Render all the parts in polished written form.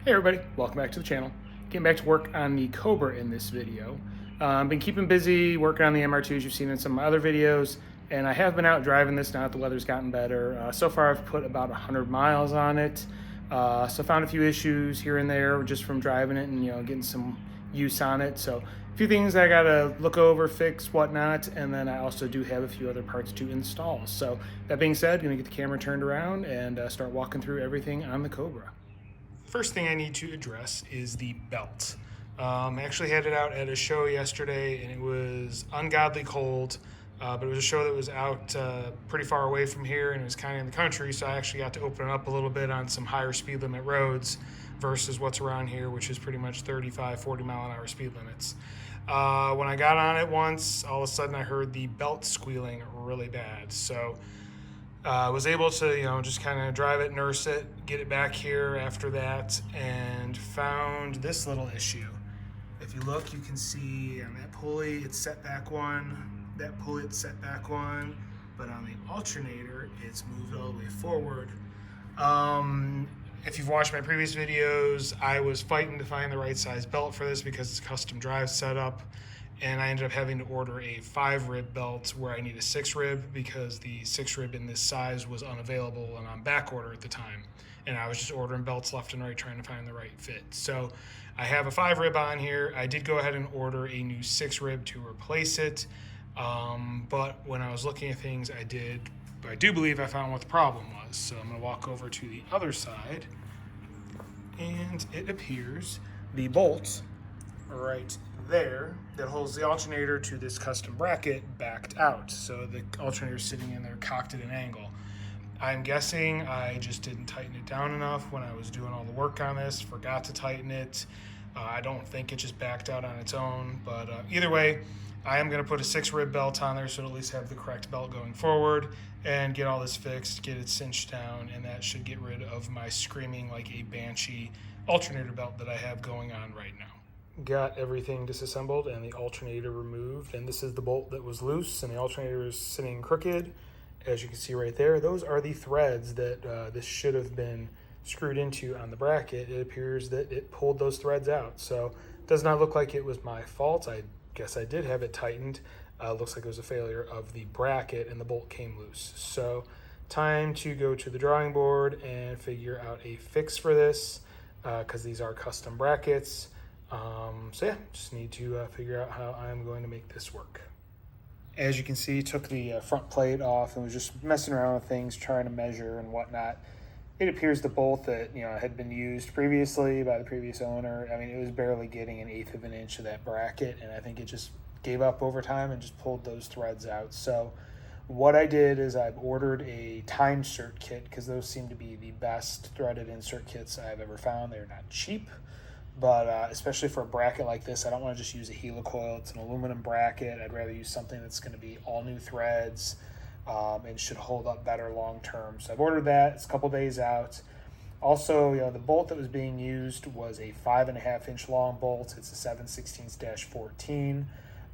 Hey everybody, welcome back to the channel. Getting back to work on the Cobra in this video. Been keeping busy working on the MR2s you've seen in some of my other videos, and I have been out driving this now that the weather's gotten better. So far I've put about 100 miles on it. So found a few issues here and there just from driving it and getting some use on it. So a few things I gotta look over, fix, whatnot, and then I also do have a few other parts to install. So that being said, I'm gonna get the camera turned around and start walking through everything on the Cobra. First thing I need to address is the belt. I actually had it out at a show yesterday and it was ungodly cold, but it was a show that was out pretty far away from here and it was kind of in the country, so I actually got to open it up a little bit on some higher speed limit roads versus what's around here, which is pretty much 35, 40 mile an hour speed limits. When I got on it once, all of a sudden I heard the belt squealing really bad. So I was able to, just kind of drive it, nurse it, get it back here after that, and found this little issue. If you look, you can see on that pulley, it's set back one, that pulley, it's set back one, but on the alternator, it's moved all the way forward. If you've watched my previous videos, I was fighting to find the right size belt for this because it's a custom drive setup. And I ended up having to order a 5-rib belt where I need a 6-rib because the 6-rib in this size was unavailable and on back order at the time. And I was just ordering belts left and right trying to find the right fit. So I have a 5-rib on here. I did go ahead and order a new 6-rib to replace it. But when I was looking at things, I do believe I found what the problem was. So I'm going to walk over to the other side. And it appears the bolt right there that holds the alternator to this custom bracket backed out. So the alternator is sitting in there cocked at an angle. I'm guessing I just didn't tighten it down enough when I was doing all the work on this, forgot to tighten it. I don't think it just backed out on its own, but either way, I am going to put a 6-rib belt on there so to at least have the correct belt going forward and get all this fixed, get it cinched down, and that should get rid of my screaming like a banshee alternator belt that I have going on right now. Got everything disassembled and the alternator removed, and this is the bolt that was loose and the alternator is sitting crooked. As you can see right there, those are the threads that this should have been screwed into on the bracket. It appears that it pulled those threads out, so it does not look like it was my fault. I guess I did have it tightened. Looks like it was a failure of the bracket and the bolt came loose. So time to go to the drawing board and figure out a fix for this because these are custom brackets. So yeah, just need to figure out how I'm going to make this work. As you can see, took the front plate off and was just messing around with things, trying to measure and whatnot. It appears the bolt that had been used previously by the previous owner, I mean, it was barely getting 1/8 of an inch of that bracket, and I think it just gave up over time and just pulled those threads out. So what I did is I've ordered a Time Sert kit because those seem to be the best threaded insert kits I've ever found. They're not cheap, but especially for a bracket like this, I don't want to just use a helicoil. It's an aluminum bracket. I'd rather use something that's going to be all new threads and should hold up better long term. So I've ordered that. It's a couple days out. Also, the bolt that was being used was a 5.5-inch long bolt. It's a 7/16-14.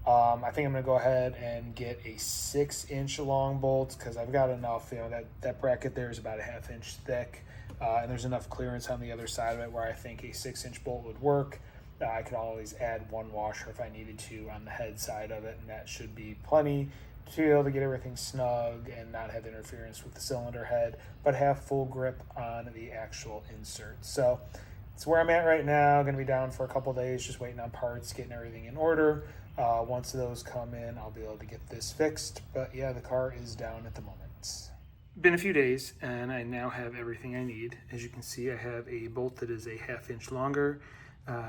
I think I'm going to go ahead and get a 6-inch long bolt because I've got enough. That bracket there is about 1/2 inch thick. And there's enough clearance on the other side of it where I think a 6-inch bolt would work. I could always add one washer if I needed to on the head side of it, and that should be plenty to be able to get everything snug and not have interference with the cylinder head, but have full grip on the actual insert. So it's where I'm at right now. Going to be down for a couple days, just waiting on parts, getting everything in order. Once those come in, I'll be able to get this fixed. But yeah, the car is down at the moment. Been a few days and I now have everything I need. As you can see, I have a bolt that is a 1/2 inch longer,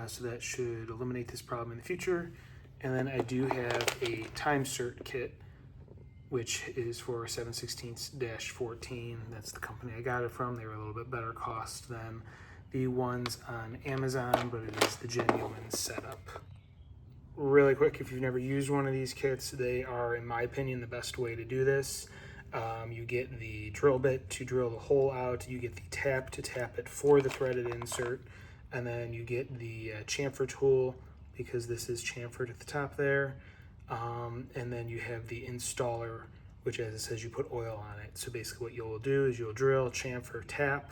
so that should eliminate this problem in the future. And then I do have a Time Sert kit, which is for 7/16-14. That's the company I got it from. They were a little bit better cost than the ones on Amazon, but it is the genuine setup. Really quick, if you've never used one of these kits, they are, in my opinion, the best way to do this. You get the drill bit to drill the hole out, you get the tap to tap it for the threaded insert, and then you get the chamfer tool because this is chamfered at the top there, and then you have the installer, which, as it says, you put oil on it. So basically what you'll do is you'll drill, chamfer, tap,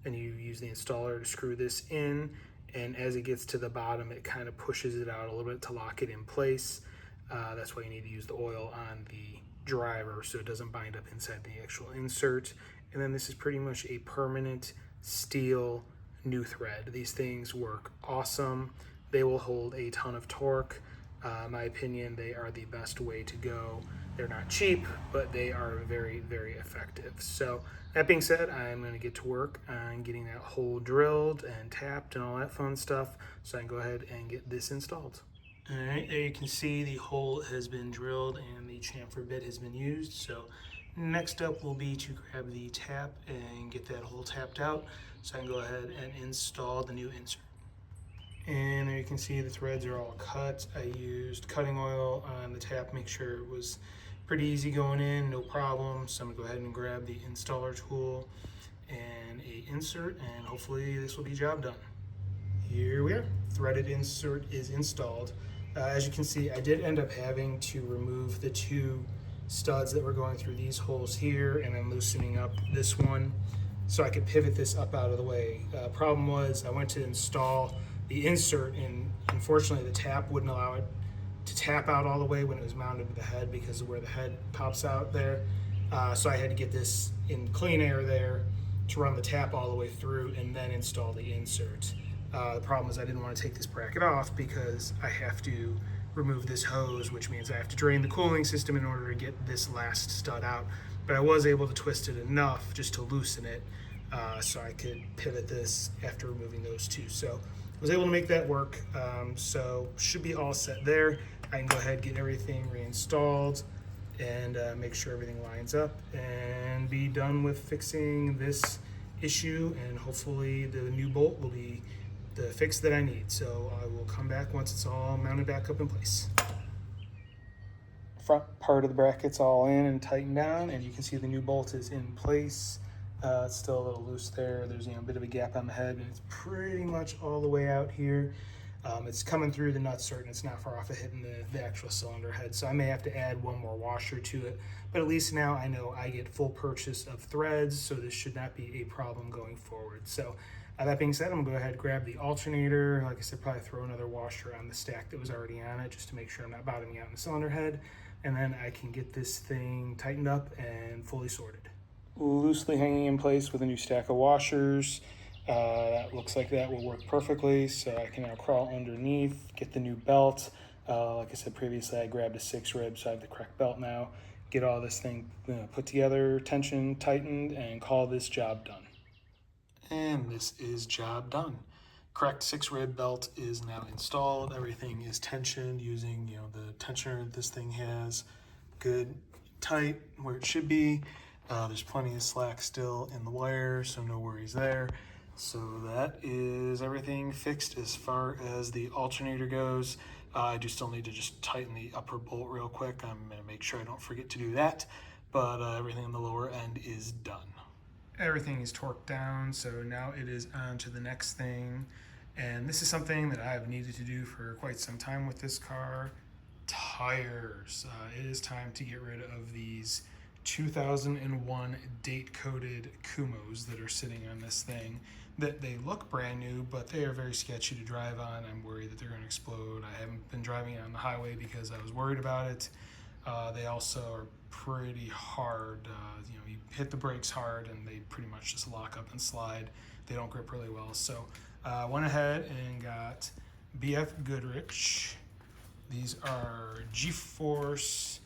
and you use the installer to screw this in, and as it gets to the bottom it kind of pushes it out a little bit to lock it in place. That's why you need to use the oil on the driver so it doesn't bind up inside the actual insert. And then this is pretty much a permanent steel new thread. These things work awesome. They will hold a ton of torque. In my opinion, they are the best way to go. They're not cheap, but they are very, very effective. So that being said, I'm going to get to work on getting that hole drilled and tapped and all that fun stuff so I can go ahead and get this installed. All right, there you can see the hole has been drilled and the chamfer bit has been used. So next up will be to grab the tap and get that hole tapped out so I can go ahead and install the new insert. And there you can see the threads are all cut. I used cutting oil on the tap, make sure it was pretty easy going in, no problem. So I'm gonna go ahead and grab the installer tool and a insert, and hopefully this will be job done. Here we are, threaded insert is installed. As you can see, I did end up having to remove the two studs that were going through these holes here and then loosening up this one so I could pivot this up out of the way. Problem was I went to install the insert and unfortunately the tap wouldn't allow it to tap out all the way when it was mounted to the head because of where the head pops out there. So I had to get this in clean air there to run the tap all the way through and then install the insert. The problem is I didn't want to take this bracket off because I have to remove this hose, which means I have to drain the cooling system in order to get this last stud out. But I was able to twist it enough just to loosen it so I could pivot this after removing those two. So I was able to make that work. So should be all set there. I can go ahead and get everything reinstalled and make sure everything lines up and be done with fixing this issue, and hopefully the new bolt will be the fix that I need. So I will come back once it's all mounted back up in place. Front part of the bracket's all in and tightened down, and you can see the new bolt is in place. It's still a little loose there. There's a bit of a gap on the head, and it's pretty much all the way out here. It's coming through the nut cert, and it's not far off of hitting the actual cylinder head. So I may have to add one more washer to it, but at least now I know I get full purchase of threads, so this should not be a problem going forward. So that being said, I'm gonna go ahead and grab the alternator. Like I said, probably throw another washer on the stack that was already on it just to make sure I'm not bottoming out in the cylinder head, and then I can get this thing tightened up and fully sorted. Loosely hanging in place with a new stack of washers. That looks like that will work perfectly, so I can now crawl underneath, get the new belt. Like I said previously, I grabbed a 6 rib, so I have the correct belt now. Get all this thing put together, tension tightened, and call this job done. And this is job done. Correct 6 rib belt is now installed. Everything is tensioned using the tensioner this thing has. Good, tight, where it should be. There's plenty of slack still in the wire, so no worries there. So that is everything fixed as far as the alternator goes. I do still need to just tighten the upper bolt real quick. I'm gonna make sure I don't forget to do that, but everything on the lower end is done. Everything is torqued down, so now it is on to the next thing. And this is something that I have needed to do for quite some time with this car. Tires. It is time to get rid of these 2001 date-coded Kumos that are sitting on this thing. That they look brand new, but they are very sketchy to drive on. I'm worried that they're going to explode. I haven't been driving it on the highway because I was worried about it. They also are pretty hard. You hit the brakes hard and they pretty much just lock up and slide. They don't grip really well. So I went ahead and got BF Goodrich. These are G-Force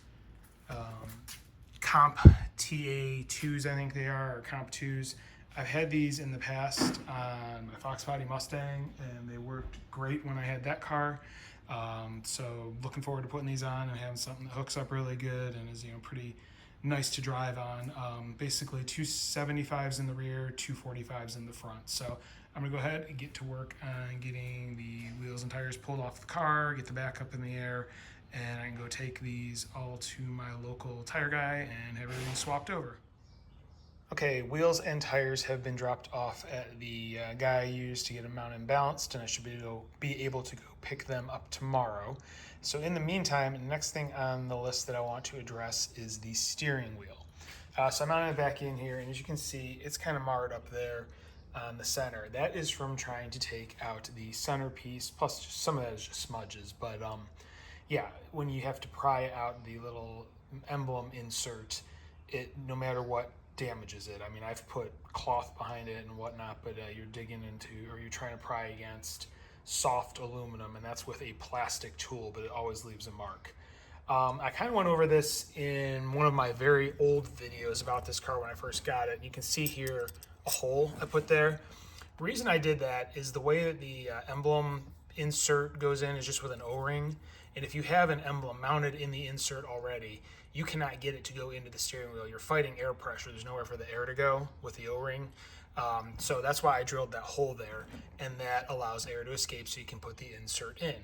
Comp TA2s, I think they are, or Comp 2s. I've had these in the past on my Fox Body Mustang, and they worked great when I had that car. So looking forward to putting these on and having something that hooks up really good and is pretty nice to drive on. Basically 275s in the rear, 245s in the front. So I'm gonna go ahead and get to work on getting the wheels and tires pulled off the car, get the back up in the air, and I can go take these all to my local tire guy and have everything swapped over. Okay, wheels and tires have been dropped off at the guy I used to get them mounted and balanced, and I should be able to go pick them up tomorrow. So in the meantime, the next thing on the list that I want to address is the steering wheel. So I mounted it back in here, and as you can see, it's kind of marred up there. on the center. That is from trying to take out the centerpiece, plus just some of that is just smudges. But yeah, when you have to pry out the little emblem insert, it, no matter what, damages it. I mean, I've put cloth behind it and whatnot, but you're digging into, or you're trying to pry against soft aluminum, and that's with a plastic tool, but it always leaves a mark. I kind of went over this in one of my very old videos about this car when I first got it. You can see here a hole I put there. The reason I did that is the way that the emblem insert goes in is just with an O-ring. And if you have an emblem mounted in the insert already, you cannot get it to go into the steering wheel. You're fighting air pressure. There's nowhere for the air to go with the O-ring. So that's why I drilled that hole there, and that allows air to escape so you can put the insert in.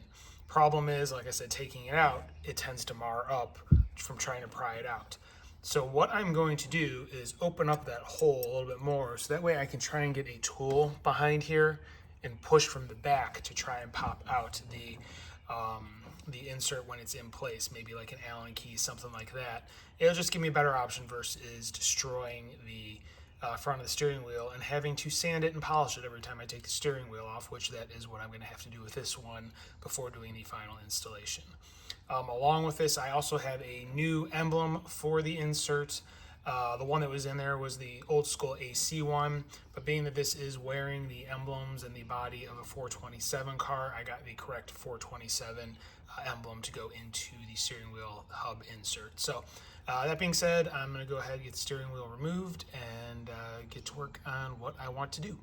Problem is, like I said, taking it out, it tends to mar up from trying to pry it out. So what I'm going to do is open up that hole a little bit more so that way I can try and get a tool behind here and push from the back to try and pop out the insert when it's in place, maybe like an Allen key, something like that. It'll just give me a better option versus destroying the front of the steering wheel and having to sand it and polish it every time I take the steering wheel off, which that is what I'm going to have to do with this one before doing the final installation. Along with this, I also have a new emblem for the insert. The one that was in there was the old school AC one, but being that this is wearing the emblems and the body of a 427 car, I got the correct 427 emblem to go into the steering wheel hub insert. So that being said, I'm going to go ahead and get the steering wheel removed and get to work on what I want to do.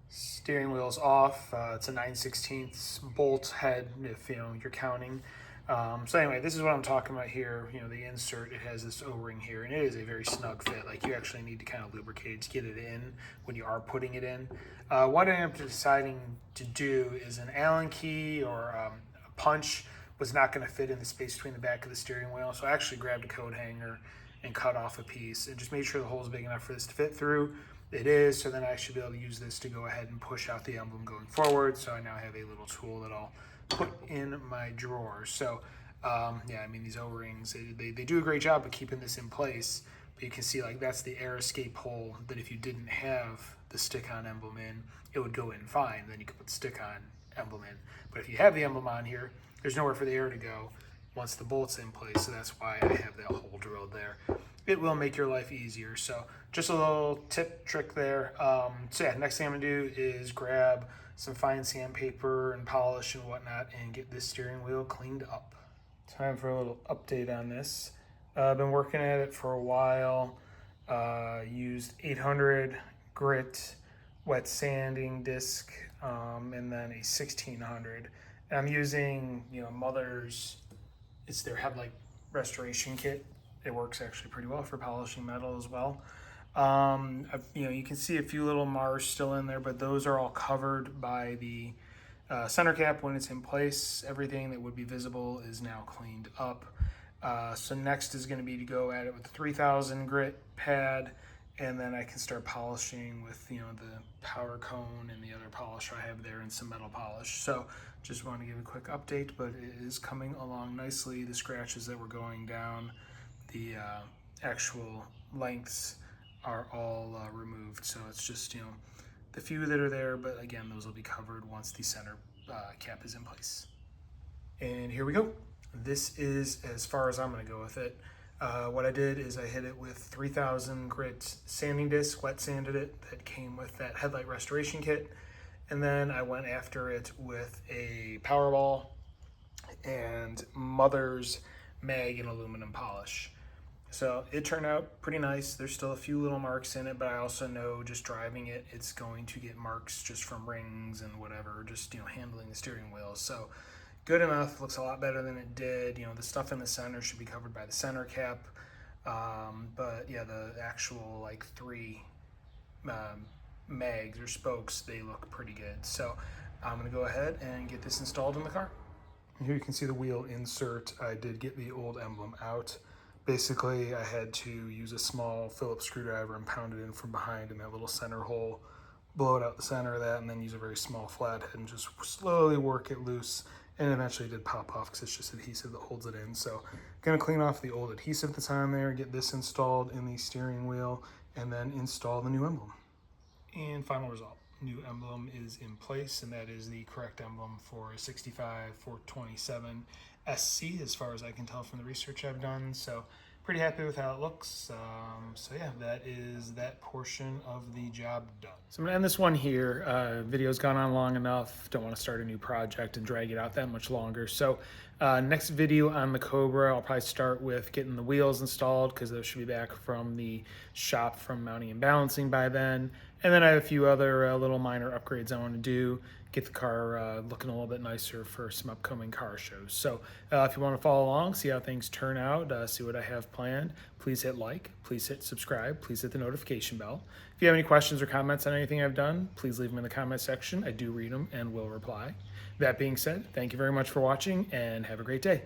Steering wheel's off. It's a 9/16 bolt head if you're counting. So anyway, this is what I'm talking about here. The insert, it has this O-ring here, and it is a very snug fit. Like, you actually need to kind of lubricate to get it in when you are putting it in. What I am deciding to do is an Allen key or a punch was not going to fit in the space between the back of the steering wheel. So I actually grabbed a coat hanger and cut off a piece and just made sure the hole is big enough for this to fit through. It is, so then I should be able to use this to go ahead and push out the emblem going forward. So I now have a little tool that I'll put in my drawer. So yeah, I mean, these O-rings, they do a great job of keeping this in place, but you can see, like, that's the air escape hole that if you didn't have the stick-on emblem in, it would go in fine. Then you could put the stick-on emblem in. But if you have the emblem on here, there's nowhere for the air to go once the bolt's in place, so that's why I have that hole drilled there. It will make your life easier. So just a little trick there. So yeah, next thing I'm gonna do is grab some fine sandpaper and polish and whatnot and get this steering wheel cleaned up. Time for a little update on this. I've been working at it for a while. Used 800 grit wet sanding disc and then a 1600. And I'm using Mother's, it's their headlight restoration kit. It works actually pretty well for polishing metal as well. You can see a few little mars still in there, but those are all covered by the center cap when it's in place. Everything that would be visible is now cleaned up. So next is going to be to go at it with the 3000 grit pad, and then I can start polishing with the powder cone and the other polish I have there and some metal polish. So just want to give a quick update, but it is coming along nicely. The scratches that were going down, the actual lengths are all removed. So it's just the few that are there, but again, those will be covered once the center cap is in place. And here we go. This is as far as I'm going to go with it. What I did is I hit it with 3000 grit sanding disc, wet sanded it, that came with that headlight restoration kit. And then I went after it with a Powerball and Mother's mag and aluminum polish. So it turned out pretty nice. There's still a few little marks in it, but I also know just driving it, it's going to get marks just from rings and whatever, just handling the steering wheel. So good enough, looks a lot better than it did. The stuff in the center should be covered by the center cap. But yeah, the actual like 3 mags or spokes, they look pretty good. So I'm gonna go ahead and get this installed in the car. Here you can see the wheel insert. I did get the old emblem out. Basically, I had to use a small Phillips screwdriver and pound it in from behind in that little center hole, blow it out the center of that, and then use a very small flathead and just slowly work it loose. And eventually it did pop off because it's just adhesive that holds it in. So I'm gonna clean off the old adhesive that's on there, get this installed in the steering wheel, and then install the new emblem. And final result. New emblem is in place, and that is the correct emblem for 65 427 SC as far as I can tell from the research I've done. So pretty happy with how it looks. So yeah, that is that portion of the job done. So I'm gonna end this one here. Video's gone on long enough. Don't want to start a new project and drag it out that much longer. So next video on the Cobra, I'll probably start with getting the wheels installed because those should be back from the shop from mounting and balancing by then. And then I have a few other little minor upgrades I want to do, get the car looking a little bit nicer for some upcoming car shows. So if you want to follow along, see how things turn out, see what I have planned, please hit like, please hit subscribe, please hit the notification bell. If you have any questions or comments on anything I've done, please leave them in the comment section. I do read them and will reply. That being said, thank you very much for watching and have a great day.